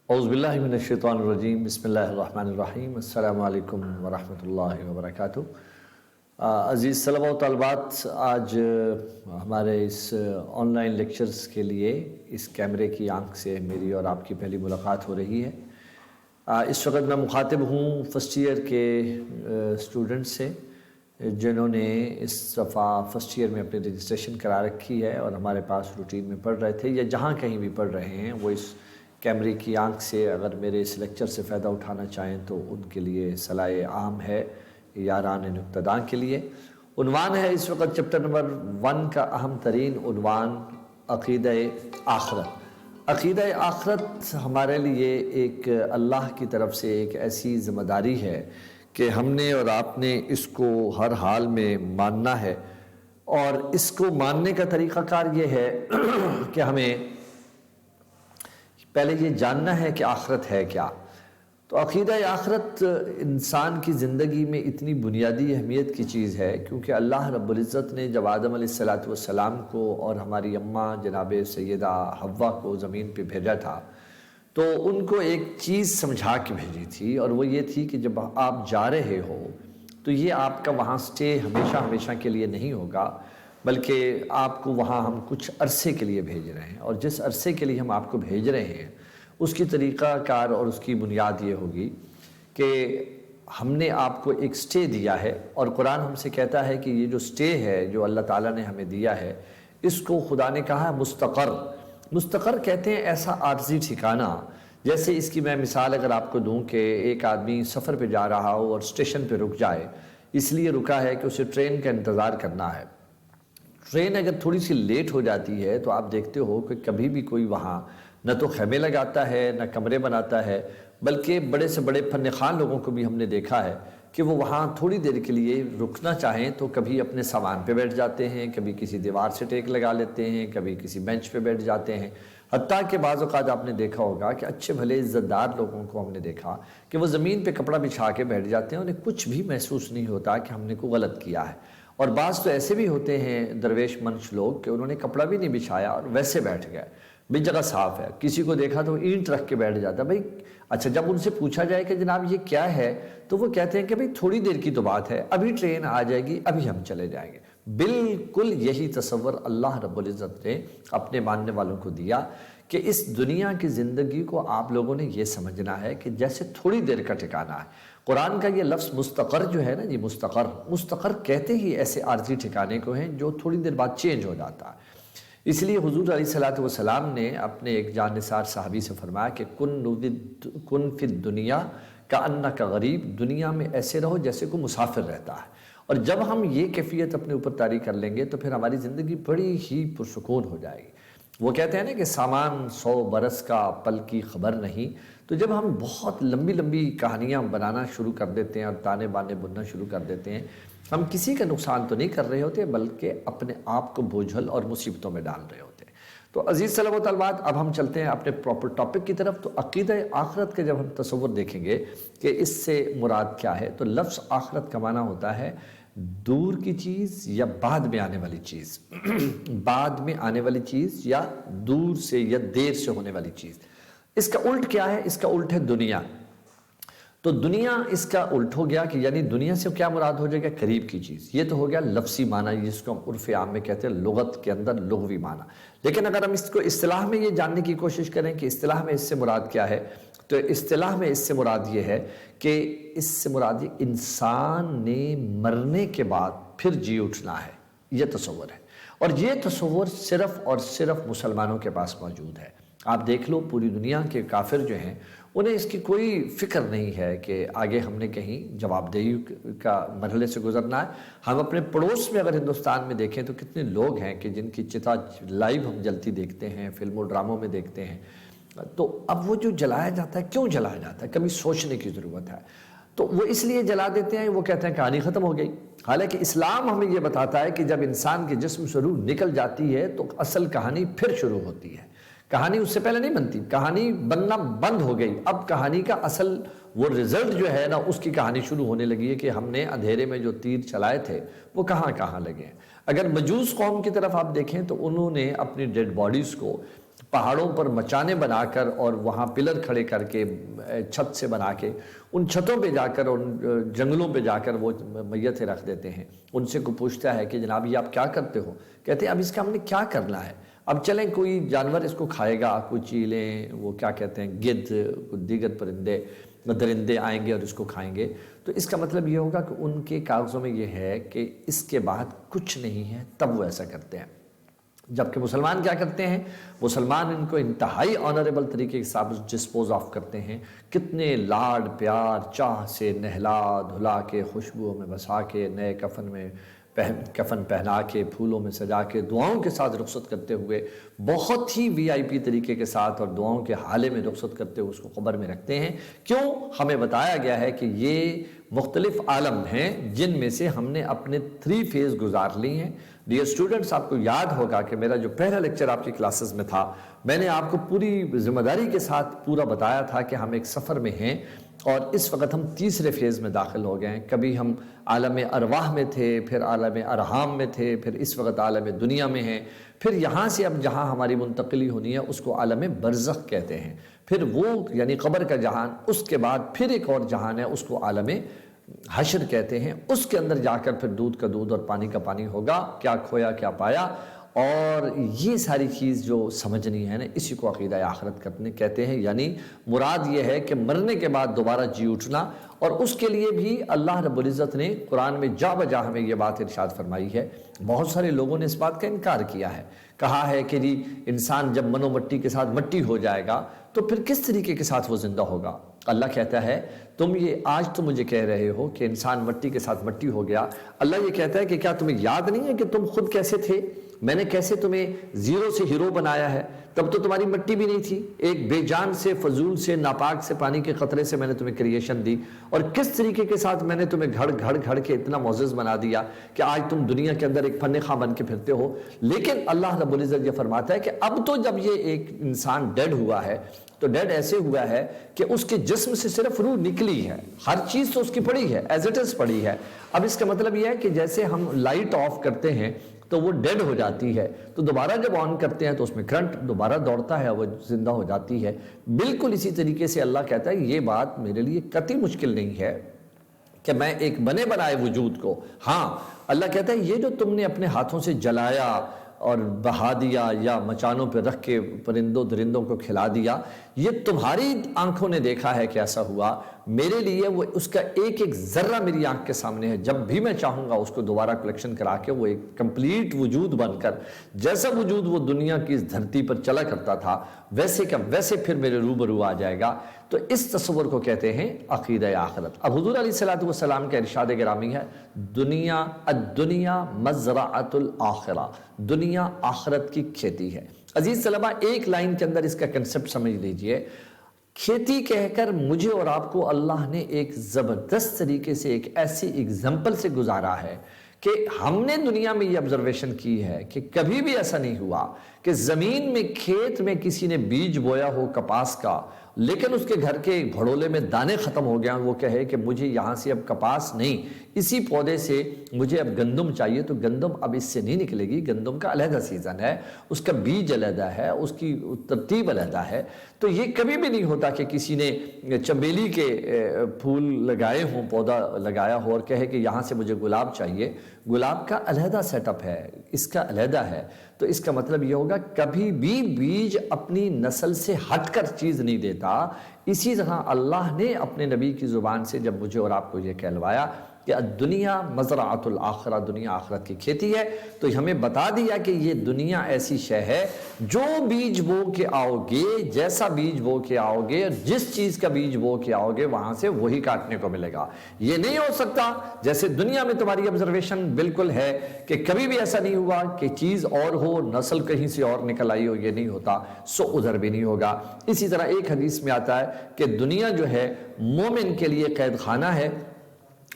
اعوذ باللہ من الشیطان الرجیم، بسم اللہ الرحمن الرحیم، السلام علیکم ورحمۃ اللہ وبرکاتہ۔ عزیز طلبہ و طالبات، آج ہمارے اس آن لائن لیکچرز کے لیے اس کیمرے کی آنکھ سے میری اور آپ کی پہلی ملاقات ہو رہی ہے۔ اس وقت میں مخاطب ہوں فرسٹ ایئر کے اسٹوڈنٹ سے، جنہوں نے اس دفعہ فرسٹ ایئر میں اپنی رجسٹریشن کرا رکھی ہے اور ہمارے پاس روٹین میں پڑھ رہے تھے یا جہاں کہیں بھی پڑھ رہے ہیں، وہ اس کیمرے کی آنکھ سے اگر میرے اس لیکچر سے فائدہ اٹھانا چاہیں تو ان کے لیے صلاح عام ہے، یاران نقطہ کے لیے۔ عنوان ہے اس وقت چیپٹر نمبر 1 کا اہم ترین عنوان عقیدہ آخرت۔ عقیدہ آخرت ہمارے لیے ایک اللہ کی طرف سے ایک ایسی ذمہ داری ہے کہ ہم نے اور آپ نے اس کو ہر حال میں ماننا ہے، اور اس کو ماننے کا طریقہ کار یہ ہے کہ ہمیں پہلے یہ جاننا ہے کہ آخرت ہے کیا۔ تو عقیدہ آخرت انسان کی زندگی میں اتنی بنیادی اہمیت کی چیز ہے، کیونکہ اللہ رب العزت نے جب آدم علیہ السلام کو اور ہماری اماں جناب سیدہ حوا کو زمین پہ بھیجا تھا تو ان کو ایک چیز سمجھا کے بھیجی تھی، اور وہ یہ تھی کہ جب آپ جا رہے ہو تو یہ آپ کا وہاں سٹے ہمیشہ کے لیے نہیں ہوگا، بلکہ آپ کو وہاں ہم کچھ عرصے کے لیے بھیج رہے ہیں، اور جس عرصے کے لیے ہم آپ کو بھیج رہے ہیں اس کی طریقہ کار اور اس کی بنیاد یہ ہوگی کہ ہم نے آپ کو ایک سٹے دیا ہے، اور قرآن ہم سے کہتا ہے کہ یہ جو سٹے ہے جو اللہ تعالیٰ نے ہمیں دیا ہے، اس کو خدا نے کہا مستقر۔ مستقر کہتے ہیں ایسا عارضی ٹھکانہ، جیسے اس کی میں مثال اگر آپ کو دوں کہ ایک آدمی سفر پہ جا رہا ہو اور اسٹیشن پہ رک جائے، اس لیے رکا ہے کہ اسے ٹرین کا انتظار کرنا ہے۔ ٹرین اگر تھوڑی سی لیٹ ہو جاتی ہے تو آپ دیکھتے ہو کہ کبھی بھی کوئی وہاں نہ تو خیمے لگاتا ہے نہ کمرے بناتا ہے، بلکہ بڑے سے بڑے فن خوان لوگوں کو بھی ہم نے دیکھا ہے کہ وہ وہاں تھوڑی دیر کے لیے رکنا چاہیں تو کبھی اپنے سامان پہ بیٹھ جاتے ہیں، کبھی کسی دیوار سے ٹیک لگا لیتے ہیں، کبھی کسی بینچ پہ بیٹھ جاتے ہیں۔ حتیٰ کہ بعض اوقات آپ نے دیکھا ہوگا کہ اچھے بھلے عزت دار لوگوں کو ہم نے دیکھا کہ وہ زمین پہ کپڑا بچھا کے بیٹھ جاتے ہیں، انہیں کچھ بھی محسوس نہیں ہوتا کہ ہم نے کوئی غلط کیا ہے۔ اور بعض تو ایسے بھی ہوتے ہیں درویش منش لوگ کہ انہوں نے کپڑا بھی نہیں بچھایا اور ویسے بیٹھ گئے، بھی جگہ صاف ہے، کسی کو دیکھا تو اینٹ رکھ کے بیٹھ جاتا ہے۔ بھائی اچھا، جب ان سے پوچھا جائے کہ جناب یہ کیا ہے تو وہ کہتے ہیں کہ بھئی تھوڑی دیر کی تو بات ہے، ابھی ٹرین آ جائے گی، ابھی ہم چلے جائیں گے۔ بالکل یہی تصور اللہ رب العزت نے اپنے ماننے والوں کو دیا کہ اس دنیا کی زندگی کو آپ لوگوں نے یہ سمجھنا ہے کہ جیسے تھوڑی دیر کا ٹھکانہ ہے۔ قرآن کا یہ لفظ مستقر جو ہے نا جی، مستقر کہتے ہی ایسے عارضی ٹھکانے کو ہیں جو تھوڑی دیر بعد چینج ہو جاتا ہے۔ اس لیے حضور علیہ السلام نے اپنے ایک جان نثار صحابی سے فرمایا کہ کن فی الدنیا کأنک غریب، دنیا میں ایسے رہو جیسے کوئی مسافر رہتا ہے۔ اور جب ہم یہ کیفیت اپنے اوپر طاری کر لیں گے تو پھر ہماری زندگی بڑی ہی پرسکون ہو جائے گی۔ وہ کہتے ہیں نا کہ سامان 100 برس کا پل کی خبر نہیں۔ تو جب ہم بہت لمبی کہانیاں بنانا شروع کر دیتے ہیں اور تانے بانے بننا شروع کر دیتے ہیں، ہم کسی کا نقصان تو نہیں کر رہے ہوتے بلکہ اپنے آپ کو بوجھل اور مصیبتوں میں ڈال رہے ہوتے ہیں۔ تو عزیز طلبہ و طالبات، اب ہم چلتے ہیں اپنے پراپر ٹاپک کی طرف۔ تو عقیدہ آخرت کا جب ہم تصور دیکھیں گے کہ اس سے مراد کیا ہے، تو لفظ آخرت کا معنی ہوتا ہے دور کی چیز یا بعد میں آنے والی چیز۔ بعد میں آنے والی چیز یا دور سے یا دیر سے ہونے والی چیز۔ اس کا الٹ کیا ہے؟ اس کا الٹ ہے دنیا۔ تو دنیا اس کا الٹ ہو گیا کہ یعنی دنیا سے کیا مراد ہو جائے گا؟ قریب کی چیز۔ یہ تو ہو گیا لفظی معنی، جس کو ہم عرف عام میں کہتے ہیں، لغت کے اندر لغوی معنی۔ لیکن اگر ہم اس کو اصطلاح میں یہ جاننے کی کوشش کریں کہ اصطلاح میں اس سے مراد کیا ہے، تو اصطلاح میں اس سے مراد یہ ہے کہ اس سے مراد یہ انسان نے مرنے کے بعد پھر جی اٹھنا ہے، یہ تصور ہے۔ اور یہ تصور صرف اور صرف مسلمانوں کے پاس موجود ہے۔ آپ دیکھ لو پوری دنیا کے کافر جو ہیں انہیں اس کی کوئی فکر نہیں ہے کہ آگے ہم نے کہیں جواب دہی کا مرحلے سے گزرنا ہے۔ ہم اپنے پڑوس میں اگر ہندوستان میں دیکھیں تو کتنے لوگ ہیں کہ جن کی چتا لائیو ہم جلتی دیکھتے ہیں، فلموں ڈراموں میں دیکھتے ہیں۔ تو اب وہ جو جلایا جاتا ہے، کیوں جلایا جاتا ہے؟ کبھی سوچنے کی ضرورت ہے۔ تو وہ اس لیے جلا دیتے ہیں، وہ کہتے ہیں کہانی ختم ہو گئی۔ حالانکہ اسلام ہمیں یہ بتاتا ہے کہ جب انسان کے جسم سے روح نکل جاتی ہے تو اصل کہانی پھر شروع ہوتی ہے۔ کہانی اس سے پہلے نہیں بنتی، کہانی بننا بند ہو گئی۔ اب کہانی کا اصل وہ رزلٹ جو ہے نا، اس کی کہانی شروع ہونے لگی ہے کہ ہم نے اندھیرے میں جو تیر چلائے تھے وہ کہاں لگے ہیں۔ اگر مجوس قوم کی طرف آپ دیکھیں تو انہوں نے اپنی ڈیڈ باڈیز کو پہاڑوں پر مچانے بنا کر اور وہاں پلر کھڑے کر کے چھت سے بنا کے ان چھتوں پہ جا کر ان جنگلوں پہ جا کر وہ میتیں رکھ دیتے ہیں۔ ان سے کوئی پوچھتا ہے کہ جناب یہ آپ کیا کرتے ہو؟ کہتے ہیں اب اس کا ہم نے کیا کرنا ہے، اب چلیں کوئی جانور اس کو کھائے گا، کوئی چیلیں، وہ کیا کہتے ہیں گدھ، دیگر پرندے درندے آئیں گے اور اس کو کھائیں گے۔ تو اس کا مطلب یہ ہوگا کہ ان کے کاغذوں میں یہ ہے کہ اس کے بعد کچھ نہیں ہے، تب وہ ایسا کرتے ہیں۔ جبکہ مسلمان کیا کرتے ہیں؟ مسلمان ان کو انتہائی آنریبل طریقے کے ساتھ ڈسپوز آف کرتے ہیں، کتنے لاڈ پیار چاہ سے نہلا دھلا کے خوشبوؤں میں بسا کے نئے کفن پہنا کے پھولوں میں سجا کے دعاؤں کے ساتھ رخصت کرتے ہوئے بہت ہی وی آئی پی طریقے کے ساتھ اور دعاؤں کے حالے میں رخصت کرتے ہوئے اس کو قبر میں رکھتے ہیں۔ کیوں؟ ہمیں بتایا گیا ہے کہ یہ مختلف عالم ہیں جن میں سے ہم نے اپنے 3 فیز گزار لی ہیں۔ ڈیئر اسٹوڈنٹس، آپ کو یاد ہوگا کہ میرا جو پہلا لیکچر آپ کی کلاسز میں تھا، میں نے آپ کو پوری ذمہ داری کے ساتھ پورا بتایا تھا کہ ہم ایک سفر میں ہیں اور اس وقت ہم تیسرے فیز میں داخل ہو گئے ہیں۔ کبھی ہم عالم ارواح میں تھے، پھر عالم ارحام میں تھے، پھر اس وقت عالم دنیا میں ہیں، پھر یہاں سے اب جہاں ہماری منتقلی ہونی ہے اس کو عالم برزخ کہتے ہیں، پھر وہ یعنی قبر کا جہان، اس کے بعد پھر ایک اور جہان ہے اس کو عالم حشر کہتے ہیں۔ اس کے اندر جا کر پھر دودھ کا دودھ اور پانی کا پانی ہوگا، کیا کھویا کیا پایا، اور یہ ساری چیز جو سمجھنی ہے نا، اسی کو عقیدہ آخرت کہتے ہیں۔ یعنی مراد یہ ہے کہ مرنے کے بعد دوبارہ جی اٹھنا، اور اس کے لیے بھی اللہ رب العزت نے قرآن میں جا بجا ہمیں یہ بات ارشاد فرمائی ہے۔ بہت سارے لوگوں نے اس بات کا انکار کیا ہے، کہا ہے کہ جی انسان جب منو مٹی کے ساتھ مٹی ہو جائے گا تو پھر کس طریقے کے ساتھ وہ زندہ ہوگا؟ اللہ کہتا ہے تم یہ آج تو مجھے کہہ رہے ہو کہ انسان مٹی کے ساتھ مٹی ہو گیا، اللہ یہ کہتا ہے کہ کیا تمہیں یاد نہیں ہے کہ تم خود کیسے تھے؟ میں نے کیسے تمہیں زیرو سے ہیرو بنایا ہے، تب تو تمہاری مٹی بھی نہیں تھی، ایک بے جان سے فضول سے ناپاک سے پانی کے قطرے سے میں نے تمہیں کریشن دی، اور کس طریقے کے ساتھ میں نے تمہیں گھڑ کے اتنا معزز بنا دیا کہ آج تم دنیا کے اندر ایک فن خواہ بن کے پھرتے ہو۔ لیکن اللہ رب العزت یہ فرماتا ہے کہ اب تو جب یہ ایک انسان ڈیڈ ہوا ہے تو ڈیڈ ایسے ہوا ہے کہ اس کے جسم سے صرف روح نکلی ہے، ہر چیز تو اس کی پڑی ہے، ایز اٹ از پڑی ہے۔ اب اس کا مطلب یہ ہے کہ جیسے ہم لائٹ آف کرتے ہیں تو وہ ڈیڈ ہو جاتی ہے، تو دوبارہ جب آن کرتے ہیں تو اس میں کرنٹ دوبارہ دوڑتا ہے، وہ زندہ ہو جاتی ہے۔ بالکل اسی طریقے سے اللہ کہتا ہے یہ بات میرے لیے قطعی مشکل نہیں ہے کہ میں ایک بنے بنائے وجود کو، ہاں اللہ کہتا ہے یہ جو تم نے اپنے ہاتھوں سے جلایا اور بہا دیا یا مچانوں پہ رکھ کے پرندوں درندوں کو کھلا دیا، یہ تمہاری آنکھوں نے دیکھا ہے کہ ایسا ہوا، میرے لیے وہ اس کا ایک ایک ذرہ میری آنکھ کے سامنے ہے، جب بھی میں چاہوں گا اس کو دوبارہ کلیکشن کرا کے وہ ایک کمپلیٹ وجود بن کر جیسا وجود وہ دنیا کی اس دھرتی پر چلا کرتا تھا ویسے کا ویسے پھر میرے روبرو آ جائے گا۔ تو اس تصور کو کہتے ہیں عقیدہ آخرت۔ اب حضور علیہ الصلوۃ والسلام کا ارشاد گرامی ہے الدنیا مزرعۃ الآخرہ، دنیا آخرت کی کھیتی ہے۔ عزیز طلبہ، ایک لائن کے اندر اس کا کنسپٹ سمجھ لیجئے، کھیتی کہہ کر مجھے اور آپ کو اللہ نے ایک زبردست طریقے سے ایک ایسی ایگزامپل سے گزارا ہے کہ ہم نے دنیا میں یہ آبزرویشن کی ہے کہ کبھی بھی ایسا نہیں ہوا کہ زمین میں کھیت میں کسی نے بیج بویا ہو کپاس کا، لیکن اس کے گھر کے بھڑولے میں دانے ختم ہو گیا، وہ کہے کہ مجھے یہاں سے اب کپاس نہیں، اسی پودے سے مجھے اب گندم چاہیے، تو گندم اب اس سے نہیں نکلے گی، گندم کا علیحدہ سیزن ہے، اس کا بیج علیحدہ ہے، اس کی ترتیب علیحدہ ہے۔ تو یہ کبھی بھی نہیں ہوتا کہ کسی نے چمیلی کے پھول لگائے ہوں، پودا لگایا ہو اور کہے کہ یہاں سے مجھے گلاب چاہیے، گلاب کا علیحدہ سیٹ اپ ہے، اس کا علیحدہ ہے۔ تو اس کا مطلب یہ ہوگا کبھی بھی بیج اپنی نسل سے ہٹ کر چیز نہیں دیتا۔ اسی طرح اللہ نے اپنے نبی کی زبان سے جب مجھے اور آپ کو یہ کہلوایا کہ الدنیا مزرعۃ الآخرہ، دنیا آخرت کی کھیتی ہے، تو ہمیں بتا دیا کہ یہ دنیا ایسی شے ہے جو بیج بو کے آؤ گے، جیسا بیج بو کے آؤ گے، جس چیز کا بیج بو کے آؤ گے وہاں سے وہی کاٹنے کو ملے گا۔ یہ نہیں ہو سکتا جیسے دنیا میں تمہاری آبزرویشن بالکل ہے کہ کبھی بھی ایسا نہیں ہوا کہ چیز اور ہو نسل کہیں سے اور نکل آئی ہو، یہ نہیں ہوتا، سو ادھر بھی نہیں ہوگا۔ اسی طرح ایک حدیث میں آتا ہے کہ دنیا جو ہے مومن کے لیے قید خانہ ہے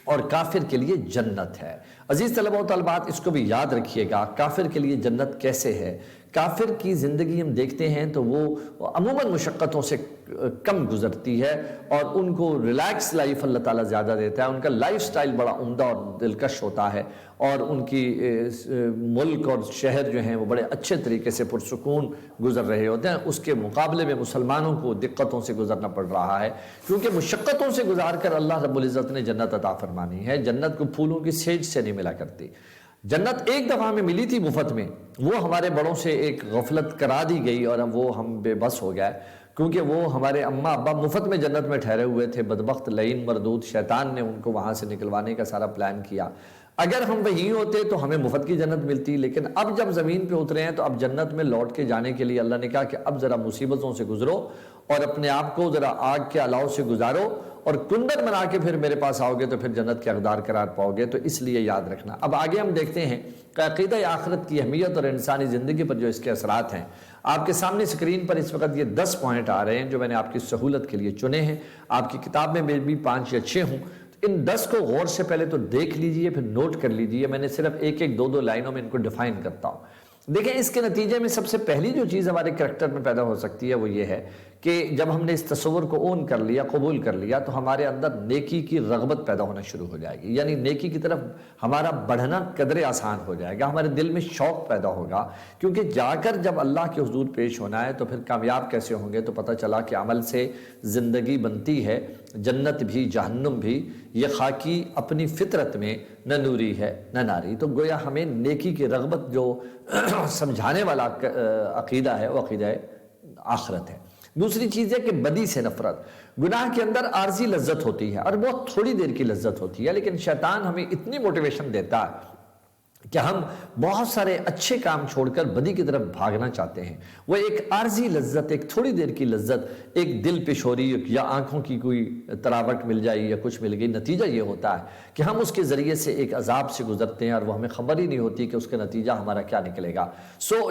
اور کافر کے لیے جنت ہے۔ عزیز طلبہ و طالبات، اس کو بھی یاد رکھیے گا، کافر کے لیے جنت کیسے ہے؟ کافر کی زندگی ہم دیکھتے ہیں تو وہ عموماً مشقتوں سے کم گزرتی ہے اور ان کو ریلیکس لائف اللہ تعالیٰ زیادہ دیتا ہے، ان کا لائف سٹائل بڑا عمدہ اور دلکش ہوتا ہے، اور ان کی ملک اور شہر جو ہیں وہ بڑے اچھے طریقے سے پرسکون گزر رہے ہوتے ہیں۔ اس کے مقابلے میں مسلمانوں کو دقتوں سے گزرنا پڑ رہا ہے، کیونکہ مشقتوں سے گزار کر اللہ رب العزت نے جنت عطا فرمانی ہے۔ جنت کو پھولوں کی سیج سے نہیں ملا کرتی۔ جنت ایک دفعہ ہمیں ملی تھی مفت میں، وہ ہمارے بڑوں سے ایک غفلت کرا دی گئی اور اب وہ ہم بے بس ہو گئے، کیونکہ وہ ہمارے اماں ابا مفت میں جنت میں ٹھہرے ہوئے تھے، بدبخت لعین مردود شیطان نے ان کو وہاں سے نکلوانے کا سارا پلان کیا۔ اگر ہم وہیں ہوتے تو ہمیں مفت کی جنت ملتی، لیکن اب جب زمین پہ اترے ہیں تو اب جنت میں لوٹ کے جانے کے لیے اللہ نے کہا کہ اب ذرا مصیبتوں سے گزرو اور اپنے آپ کو ذرا آگ کے الاؤ سے گزارو، اور کندن بنا کے پھر میرے پاس آؤ گے تو پھر جنت کے اقدار قرار پاؤ گے۔ تو اس لیے یاد رکھنا۔ اب آگے ہم دیکھتے ہیں کہ عقیدہ آخرت کی اہمیت اور انسانی زندگی پر جو اس کے اثرات ہیں۔ آپ کے سامنے اسکرین پر اس وقت یہ 10 پوائنٹ آ رہے ہیں جو میں نے آپ کی سہولت کے لیے چنے ہیں، آپ کی کتاب میں بھی 5 یا 6 ہوں۔ ان 10 کو غور سے پہلے تو دیکھ لیجئے، پھر نوٹ کر لیجئے۔ میں نے صرف 1-2 لائنوں میں ان کو ڈیفائن کرتا ہوں۔ دیکھیں، اس کے نتیجے میں سب سے پہلی جو چیز ہمارے کریکٹر میں پیدا ہو سکتی ہے وہ یہ ہے کہ جب ہم نے اس تصور کو اون کر لیا، قبول کر لیا، تو ہمارے اندر نیکی کی رغبت پیدا ہونا شروع ہو جائے گی، یعنی نیکی کی طرف ہمارا بڑھنا قدرے آسان ہو جائے گا، ہمارے دل میں شوق پیدا ہوگا، کیونکہ جا کر جب اللہ کے حضور پیش ہونا ہے تو پھر کامیاب کیسے ہوں گے؟ تو پتہ چلا کہ عمل سے زندگی بنتی ہے، جنت بھی جہنم بھی، یہ خاکی اپنی فطرت میں نہ نوری ہے نہ ناری۔ تو گویا ہمیں نیکی کی رغبت جو سمجھانے والا عقیدہ ہے وہ عقیدہ آخرت ہے۔ دوسری چیز ہے کہ بدی سے نفرت۔ گناہ کے اندر عارضی لذت ہوتی ہے اور بہت تھوڑی دیر کی لذت ہوتی ہے، لیکن شیطان ہمیں اتنی موٹیویشن دیتا ہے کہ ہم بہت سارے اچھے کام چھوڑ کر بدی کی طرف بھاگنا چاہتے ہیں۔ وہ ایک عارضی لذت، ایک تھوڑی دیر کی لذت، ایک دل پشوری یا آنکھوں کی کوئی تراوٹ مل جائے یا کچھ مل گئی، نتیجہ یہ ہوتا ہے کہ ہم اس کے ذریعے سے ایک عذاب سے گزرتے ہیں اور وہ ہمیں خبر ہی نہیں ہوتی کہ اس کا نتیجہ ہمارا کیا نکلے گا۔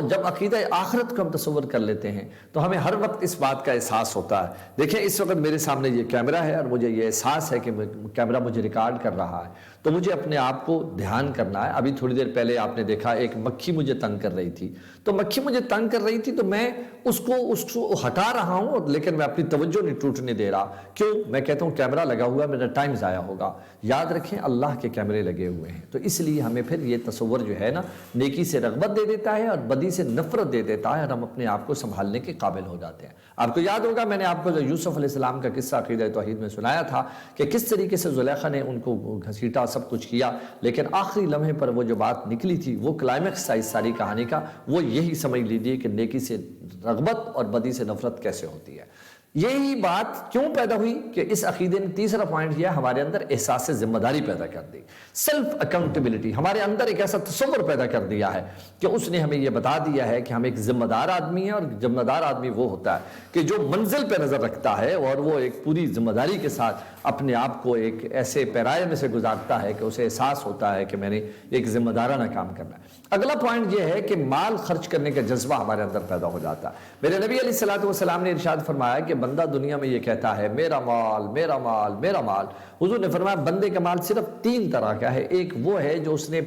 جب عقیدہ آخرت کو ہم تصور کر لیتے ہیں تو ہمیں ہر وقت اس بات کا احساس ہوتا ہے۔ دیکھیں، اس وقت میرے سامنے یہ کیمرہ ہے اور مجھے یہ احساس ہے کہ کیمرہ مجھے ریکارڈ کر رہا ہے، تو مجھے اپنے آپ کو دھیان کرنا ہے۔ ابھی تھوڑی دیر پہلے آپ نے دیکھا ایک مکھی مجھے تنگ کر رہی تھی، تو مکھی مجھے تنگ کر رہی تھی تو میں اس کو ہٹا رہا ہوں، لیکن میں اپنی توجہ نہیں ٹوٹنے دے رہا۔ کیوں؟ میں کہتا ہوں کیمرہ لگا ہوا ہے، میرا ٹائم ضائع ہوگا۔ یاد رکھیں، اللہ کے کیمرے لگے ہوئے ہیں، تو اس لیے ہمیں پھر یہ تصور جو ہے نا، نیکی سے رغبت دے دیتا ہے اور بدی سے نفرت دے دیتا ہے، اور ہم اپنے آپ کو سنبھالنے کے قابل ہو جاتے ہیں۔ آپ کو یاد ہوگا میں نے آپ کو یوسف علیہ السلام کا قصہ عقیدہ توحید میں سنایا تھا کہ کس طریقے سے زلیخا نے ان کو گھسیٹا، سب کچھ کیا، لیکن آخری لمحے پر وہ جو بات نکلی تھی، وہ کلائمیکس تھا اس ساری کہانی کا، وہ یہی سمجھ لیجیے کہ نیکی سے رغبت اور بدی سے نفرت کیسے ہوتی ہے۔ یہی بات کیوں پیدا ہوئی کہ اس عقیدے نے تیسرا پوائنٹ یہ ہمارے اندر احساس ذمہ داری پیدا کر دی، سیلف اکاؤنٹیبلٹی۔ ہمارے اندر ایک ایسا تصور پیدا کر دیا ہے کہ اس نے ہمیں یہ بتا دیا ہے کہ ہم ایک ذمہ دار آدمی ہیں، اور ذمہ دار آدمی وہ ہوتا ہے کہ جو منزل پہ نظر رکھتا ہے اور وہ ایک پوری ذمہ داری کے ساتھ اپنے آپ کو ایک ایسے پیرائے میں سے گزارتا ہے کہ اسے احساس ہوتا ہے کہ میں نے ایک ذمہ دارانہ کام کرنا ہے۔ اگلا پوائنٹ یہ ہے کہ مال خرچ کرنے کا جذبہ ہمارے اندر پیدا ہو جاتا ہے۔ میرے نبی علیہ الصلوۃ والسلام نے ارشاد فرمایا کہ بندہ دنیا میں یہ کہتا ہے میرا مال میرا مال میرا مال۔ حضور نے فرمایا بندے کا مال صرف 3 طرح کا ہے، ایک وہ ہے جو اس نے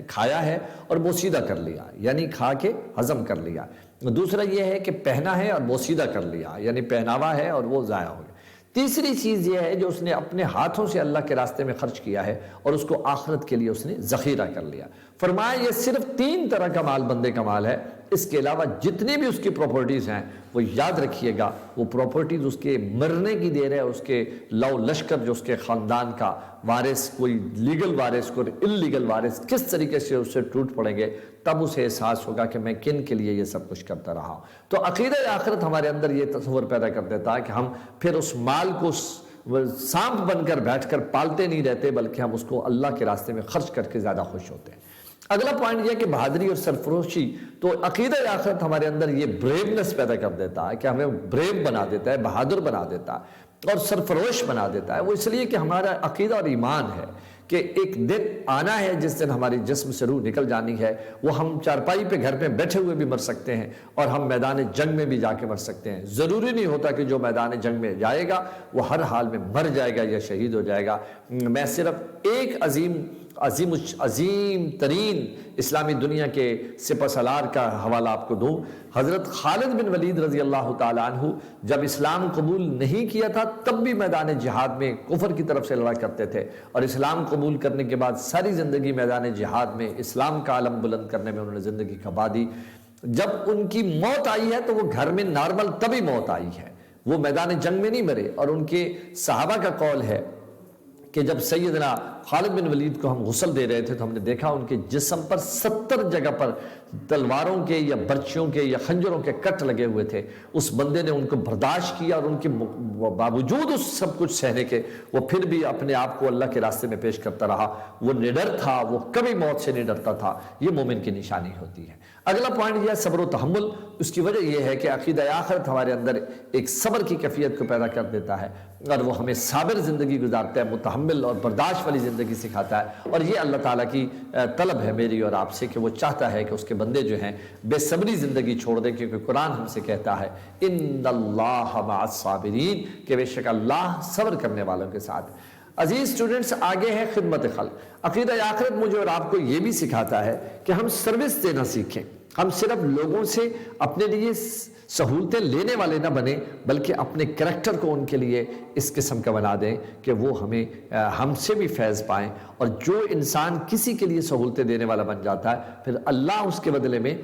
کھایا ہے اور بوسیدہ کر لیا، یعنی کھا کے ہضم کر لیا۔ دوسرا یہ ہے کہ پہنا ہے اور بوسیدہ کر لیا، یعنی پہناوا ہے اور وہ ضائع ہو گیا۔ تیسری چیز یہ ہے جو اس نے اپنے ہاتھوں سے اللہ کے راستے میں خرچ کیا ہے اور اس کو آخرت کے لیے اس نے ذخیرہ کر لیا۔ فرمایا یہ صرف 3 طرح کا مال بندے کا مال ہے، اس کے علاوہ جتنی بھی اس کی پراپرٹیز ہیں وہ یاد رکھیے گا، وہ پراپرٹیز اس کے مرنے کی دیر ہے، اس کے لو لشکر جو اس کے خاندان کا وارث، کوئی لیگل وارث کوئی اللیگل وارث، کس طریقے سے اس سے ٹوٹ پڑیں گے، تب اسے احساس ہوگا کہ میں کن کے لیے یہ سب کچھ کرتا رہا ہوں۔ تو عقیدہ آخرت ہمارے اندر یہ تصور پیدا کر دیتا ہے کہ ہم پھر اس مال کو سانپ بن کر بیٹھ کر پالتے نہیں رہتے، بلکہ ہم اس کو اللہ کے راستے میں خرچ کر کے زیادہ خوش ہوتے ہیں۔ اگلا پوائنٹ یہ کہ بہادری اور سرفروشی، تو عقیدہ آخرت ہمارے اندر یہ بریونس پیدا کر دیتا ہے کہ ہمیں بریو بنا دیتا ہے، بہادر بنا دیتا ہے اور سرفروش بنا دیتا ہے۔ وہ اس لیے کہ ہمارا عقیدہ اور ایمان ہے کہ ایک دن آنا ہے جس دن ہماری جسم سے روح نکل جانی ہے، وہ ہم چارپائی پہ گھر پہ بیٹھے ہوئے بھی مر سکتے ہیں اور ہم میدان جنگ میں بھی جا کے مر سکتے ہیں۔ ضروری نہیں ہوتا کہ جو میدان جنگ میں جائے گا وہ ہر حال میں مر جائے گا یا شہید ہو جائے گا۔ میں صرف ایک عظیم عظیم ترین اسلامی دنیا کے سپہ سالار کا حوالہ آپ کو دوں، حضرت خالد بن ولید رضی اللہ تعالیٰ عنہ جب اسلام قبول نہیں کیا تھا تب بھی میدان جہاد میں کفر کی طرف سے لڑا کرتے تھے، اور اسلام قبول کرنے کے بعد ساری زندگی میدان جہاد میں اسلام کا علم بلند کرنے میں انہوں نے زندگی کھپا دی۔ جب ان کی موت آئی ہے تو وہ گھر میں نارمل تبھی موت آئی ہے، وہ میدان جنگ میں نہیں مرے۔ اور ان کے صحابہ کا قول ہے کہ جب سیدنا خالد بن ولید کو ہم غسل دے رہے تھے تو ہم نے دیکھا ان کے جسم پر 70 جگہ پر تلواروں کے یا برچیوں کے یا خنجروں کے کٹ لگے ہوئے تھے۔ اس بندے نے ان کو برداشت کیا، اور ان کے باوجود اس سب کچھ سہنے کے وہ پھر بھی اپنے آپ کو اللہ کے راستے میں پیش کرتا رہا۔ وہ نڈر تھا، وہ کبھی موت سے نہیں ڈرتا تھا۔ یہ مومن کی نشانی ہوتی ہے۔ اگلا پوائنٹ یہ ہے صبر و تحمل۔ اس کی وجہ یہ ہے کہ عقیدہ آخرت ہمارے اندر ایک صبر کی کیفیت کو پیدا کر دیتا ہے، اور وہ ہمیں صابر زندگی گزارتا ہے، متحمل اور برداشت والی زندگی سکھاتا ہے۔ اور یہ اللہ تعالیٰ کی طلب ہے میری اور آپ سے کہ وہ چاہتا ہے کہ اس کے بندے جو ہیں بے صبری زندگی چھوڑ دیں، کیونکہ قرآن ہم سے کہتا ہے ان اللہ مع الصابرین، کہ بے شک اللہ صبر کرنے والوں کے ساتھ۔ عزیز اسٹوڈنٹس، آگے ہے خدمت خلق۔ عقیدہ آخرت مجھے اور آپ کو یہ بھی سکھاتا ہے کہ ہم سروس دینا سیکھیں۔ ہم صرف لوگوں سے اپنے لیے سہولتیں لینے والے نہ بنیں، بلکہ اپنے کریکٹر کو ان کے لیے اس قسم کا بنا دیں کہ وہ ہم سے بھی فیض پائیں۔ اور جو انسان کسی کے لیے سہولتیں دینے والا بن جاتا ہے، پھر اللہ اس کے بدلے میں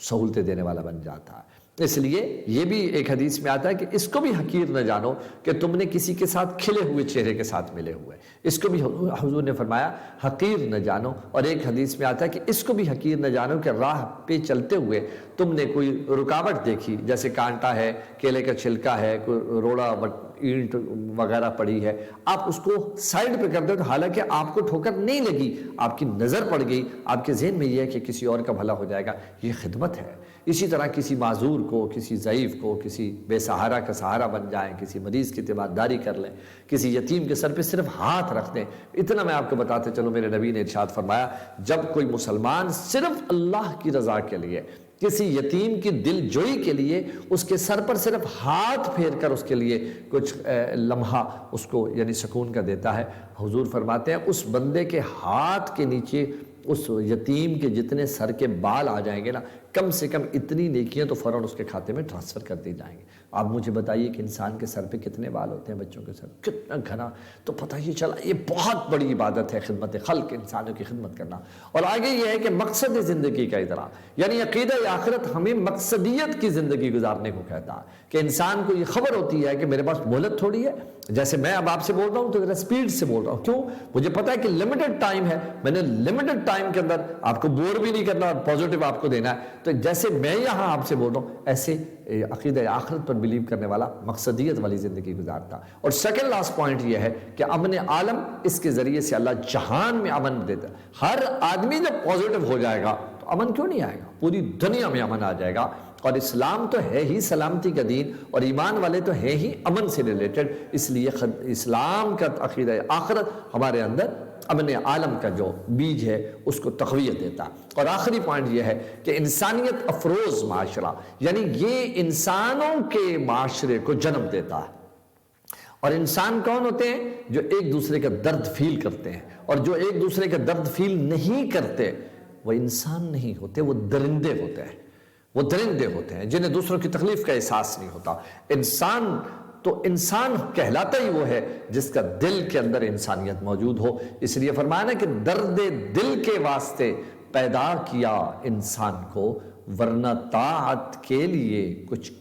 سہولتیں دینے والا بن جاتا ہے۔ اس لیے یہ بھی ایک حدیث میں آتا ہے کہ اس کو بھی حقیر نہ جانو کہ تم نے کسی کے ساتھ کھلے ہوئے چہرے کے ساتھ ملے ہوئے، اس کو بھی حضور نے فرمایا حقیر نہ جانو۔ اور ایک حدیث میں آتا ہے کہ اس کو بھی حقیر نہ جانو کہ راہ پہ چلتے ہوئے تم نے کوئی رکاوٹ دیکھی، جیسے کانٹا ہے، کیلے کا چھلکا ہے، کوئی روڑا اینٹ وغیرہ پڑی ہے، آپ اس کو سائیڈ پہ کر دیں، تو حالانکہ آپ کو ٹھوکر نہیں لگی، آپ کی نظر پڑ گئی، آپ کے ذہن میں یہ ہے کہ کسی اور کا بھلا ہو جائے گا، یہ خدمت ہے۔ اسی طرح کسی معذور کو، کسی ضعیف کو، کسی بے سہارا کا سہارا بن جائیں، کسی مریض کی تیمارداری کر لیں، کسی یتیم کے سر پہ صرف ہاتھ رکھ دیں۔ اتنا میں آپ کو بتاتے چلوں، میرے نبی نے ارشاد فرمایا جب کوئی مسلمان صرف اللہ کی رضا کے لیے کسی یتیم کی دل جوئی کے لیے اس کے سر پر صرف ہاتھ پھیر کر اس کے لیے کچھ لمحہ اس کو یعنی سکون کا دیتا ہے، حضور فرماتے ہیں اس بندے کے ہاتھ کے نیچے اس یتیم کے جتنے سر کے بال آ جائیں گے نا، کم سے کم اتنی نیکیاں تو فوراً اس کے کھاتے میں ٹرانسفر کر دی جائیں گے۔ آپ مجھے بتائیے کہ انسان کے سر پہ کتنے بال ہوتے ہیں، بچوں کے سر کتنا گھنا، تو پتہ یہ چلا یہ بہت بڑی عبادت ہے خدمت خلق، انسانوں کی خدمت کرنا۔ اور آگے یہ ہے کہ مقصد زندگی کا ادراک، یعنی عقیدہ آخرت ہمیں مقصدیت کی زندگی گزارنے کو کہتا ہے کہ انسان کو یہ خبر ہوتی ہے کہ میرے پاس مہلت تھوڑی ہے، جیسے میں اب آپ سے بول رہا ہوں تو ذرا سپیڈ سے بول رہا ہوں، کیوں؟ مجھے پتا ہے کہ لمیٹڈ ٹائم ہے، میں نے لمیٹڈ ٹائم کے اندر آپ کو بور بھی نہیں کرنا اور پازیٹیو آپ کو دینا ہے۔ تو جیسے میں یہاں آپ سے بول رہا ہوں، ایسے عقیدہ آخرت پر بلیو کرنے والا مقصدیت والی زندگی گزارتا۔ اور سیکنڈ لاسٹ پوائنٹ یہ ہے کہ امن عالم، اس کے ذریعے سے اللہ جہان میں امن دیتا ہے۔ ہر آدمی جب پازیٹیو ہو جائے گا تو امن کیوں نہیں آئے گا؟ پوری دنیا میں امن آ جائے گا۔ اور اسلام تو ہے ہی سلامتی کا دین، اور ایمان والے تو ہے ہی امن سے ریلیٹڈ، اس لیے اسلام کا عقیدہ آخرت ہمارے اندر امن عالم کا جو بیج ہے اس کو تقویت دیتا۔ اور آخری پوائنٹ یہ ہے کہ انسانیت افروز معاشرہ، یعنی یہ انسانوں کے معاشرے کو جنم دیتا ہے۔ اور انسان کون ہوتے ہیں؟ جو ایک دوسرے کا درد فیل کرتے ہیں، اور جو ایک دوسرے کا درد فیل نہیں کرتے وہ انسان نہیں ہوتے، وہ درندے ہوتے ہیں، وہ درندے ہوتے ہیں جنہیں دوسروں کی تکلیف کا احساس نہیں ہوتا۔ انسان تو انسان کہلاتا ہی وہ ہے جس کا دل کے اندر انسانیت موجود ہو۔ اس لیے فرمایا نا کہ درد دل کے واسطے پیدا کیا انسان کو، ورنہ طاعت کے لیے کچھ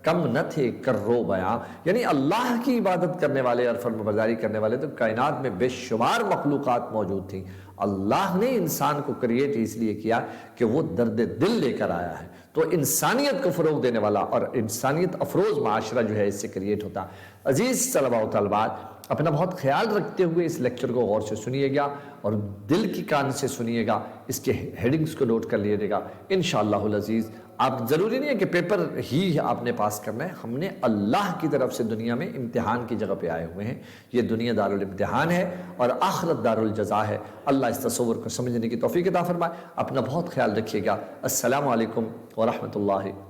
کم نہ تھے کرو بیاں، یعنی اللہ کی عبادت کرنے والے اور فرمانبرداری کرنے والے تو کائنات میں بے شمار مخلوقات موجود تھیں۔ اللہ نے انسان کو کریٹ اس لیے کیا کہ وہ درد دل لے کر آیا ہے، تو انسانیت کو فروغ دینے والا اور انسانیت افروز معاشرہ جو ہے اس سے کریٹ ہوتا۔ عزیز طلباء و طالبات، اپنا بہت خیال رکھتے ہوئے اس لیکچر کو غور سے سنیے گا اور دل کی کان سے سنیے گا، اس کے ہیڈنگز کو نوٹ کر لیجیے گا انشاءاللہ العزیز۔ آپ ضروری نہیں ہے کہ پیپر ہی آپ نے پاس کرنا ہے، ہم نے اللہ کی طرف سے دنیا میں امتحان کی جگہ پہ آئے ہوئے ہیں۔ یہ دنیا دارالامتحان ہے اور آخرت دارالجزا ہے۔ اللہ اس تصور کو سمجھنے کی توفیق عطا فرمائے۔ اپنا بہت خیال رکھیے گا۔ السلام علیکم ورحمۃ اللہ وبرکاتہ۔